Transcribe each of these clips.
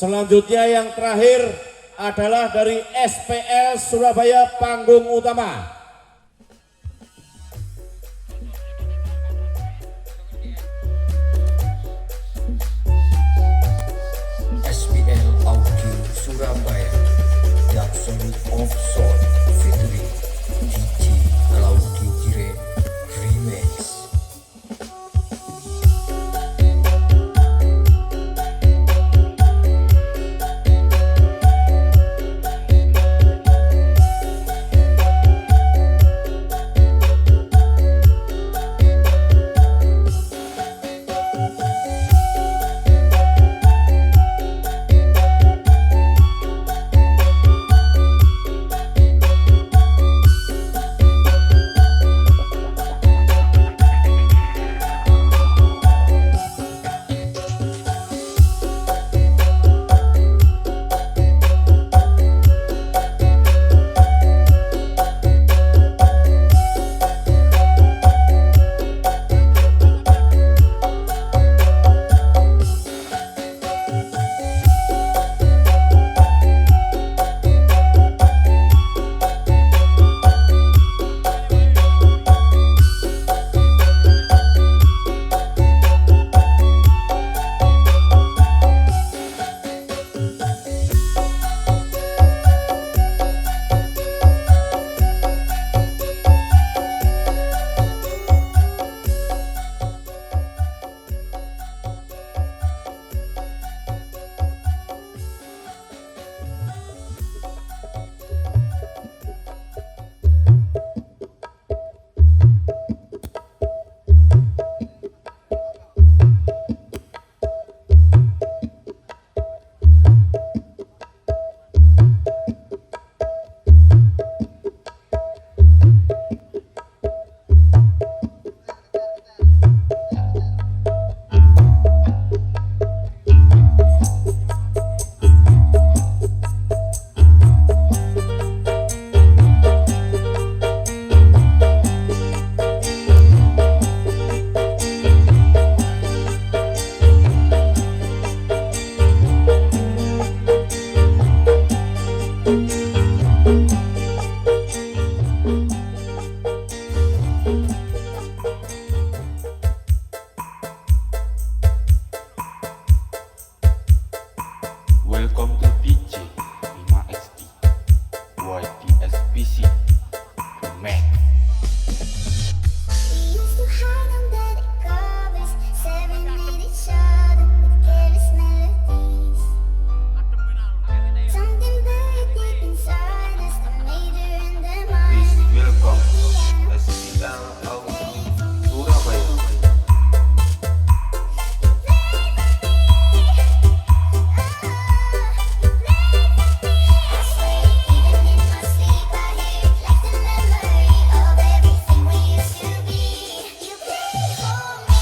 Selanjutnya yang terakhir adalah dari SPL Surabaya panggung utama. SPL Audio Surabaya, The Absolute of Soul, featuring DJ Claudio Gire Remix. Welcome to DJ 5XD YTSPC Remix. We used to hide under the covers, serenade each other with careless melodies. Something buried deep inside us, the major and the Please minor. welcome SPL Audio Surabaya. I swear, even in my sleep, I hear it like the memory of everything we used to be. You played for me.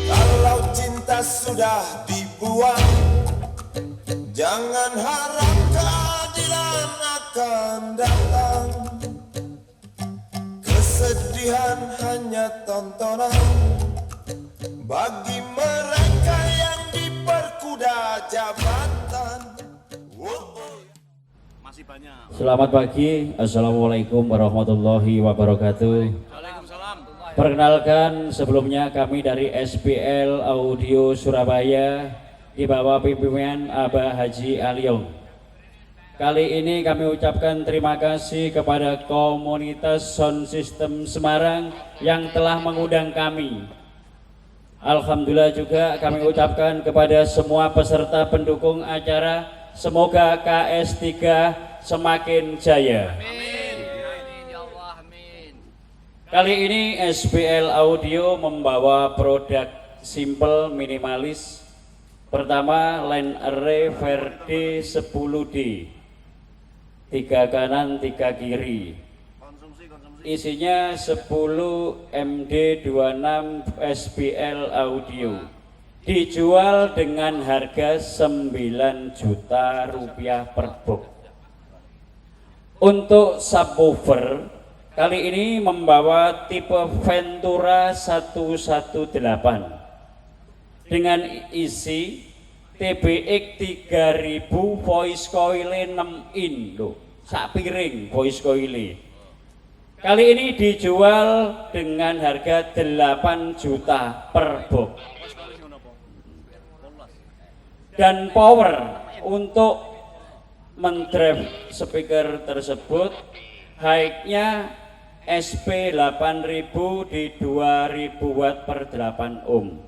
Kalau cinta sudah dibuang, jangan harap keadilan akan datang. Kesedihan hanya tontonan bagi mereka yang diperkuda jabatan. Selamat pagi, Assalamualaikum warahmatullahi wabarakatuh. Perkenalkan, sebelumnya kami dari SPL Audio Surabaya di bawah pimpinan Abah Haji Aliong. Kali ini kami ucapkan terima kasih kepada komunitas Sound System Semarang yang telah mengundang kami. Alhamdulillah juga kami ucapkan kepada semua peserta pendukung acara, semoga KS3 semakin jaya. Kali ini SPL Audio membawa produk simple, minimalis. Pertama, line array Verde 10D, 3 kanan 3 kiri, isinya 10 MD26 SPL audio, dijual dengan harga 9 juta rupiah per box. Untuk subwoofer kali ini membawa tipe Ventura 118 dengan isi TBX 3000 voice coil 6 in loh, sak piring voice coil. Kali ini dijual dengan harga 8 juta per box. Dan power untuk mendrive speaker tersebut high-nya SP 8000 di 2000 watt per 8 ohm.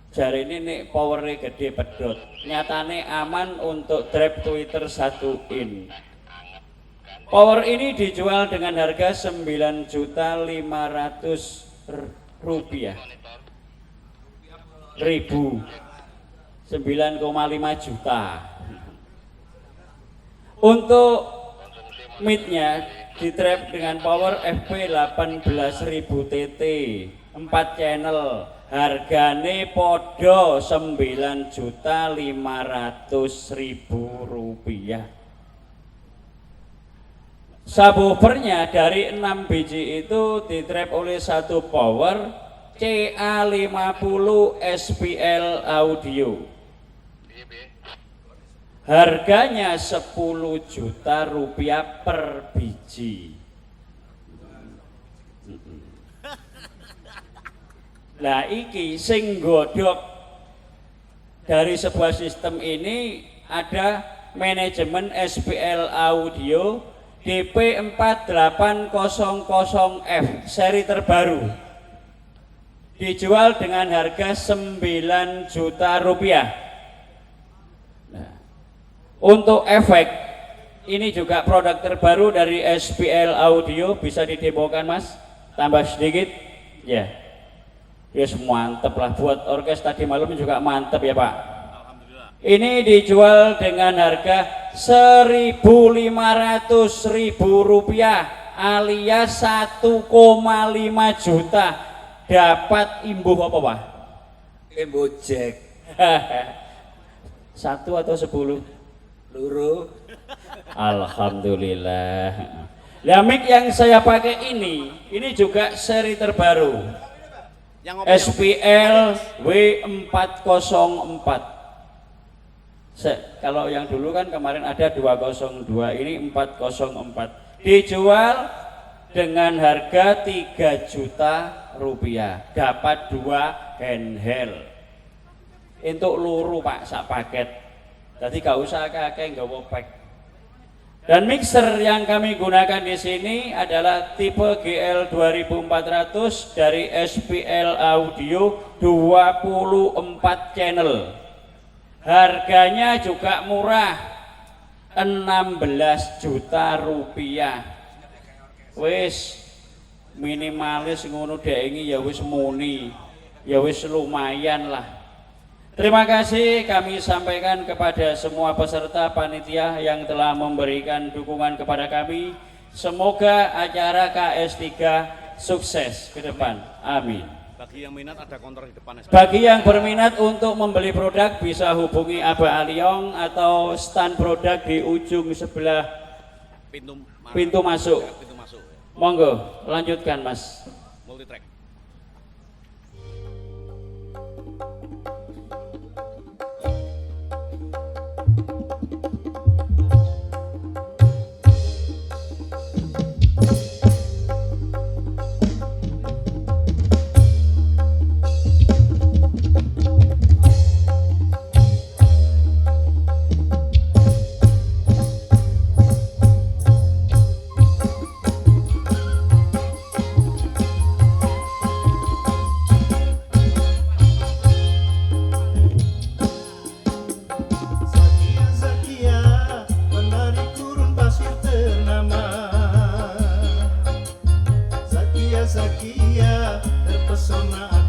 Jari ini nih powernya gede pedot, nyatane aman untuk drive Twitter 1 in. Power ini dijual dengan harga 9.500.000 rupiah, 9,5 juta. Untuk midnya di trap dengan power FP 18.000 TT 4 channel, hargane podo 9.500.000 rupiah. Subwoofernya dari 6 biji itu ditrap oleh satu power CA50 SPL audio. Harganya 10 juta rupiah per biji. Nah iki sing godhok dari sebuah sistem ini ada manajemen SPL audio DP4800F seri terbaru, dijual dengan harga 9 juta rupiah. Nah, untuk efek ini juga produk terbaru dari SPL audio, bisa didemokan mas, tambah sedikit ya. Yes, mantep lah, buat orkes tadi malam juga mantep ya pak. Ini dijual dengan harga 1.500.000 rupiah alias 1,5 juta. Dapat imbuh apa pak? Imbuh jack. 1 atau 10? Luru. Alhamdulillah. Nah, mic yang saya pakai ini juga seri terbaru. SPL W404. Kalau yang dulu kan kemarin ada 202, ini 404. Dijual dengan harga 3 juta rupiah. Dapat 2 handheld. Untuk luru pak sak paket. Jadi gak usah kakek nggawa pack. Dan mixer yang kami gunakan di sini adalah tipe GL 2400 dari SPL Audio 24 channel. Harganya juga murah, 16 juta rupiah. Wis minimalis ngono dengi ya wis muni, ya wis lumayan lah. Terima kasih kami sampaikan kepada semua peserta panitia yang telah memberikan dukungan kepada kami. Semoga acara KS3 sukses ke depan. Amin. Bagi yang minat ada konter di depan. Bagi yang berminat untuk membeli produk bisa hubungi Abah Aliong atau stand produk di ujung sebelah pintu masuk. Monggo, lanjutkan Mas. Multitrack. Zakia, menari gurun pasir ternama. Zakia, terpesona aku.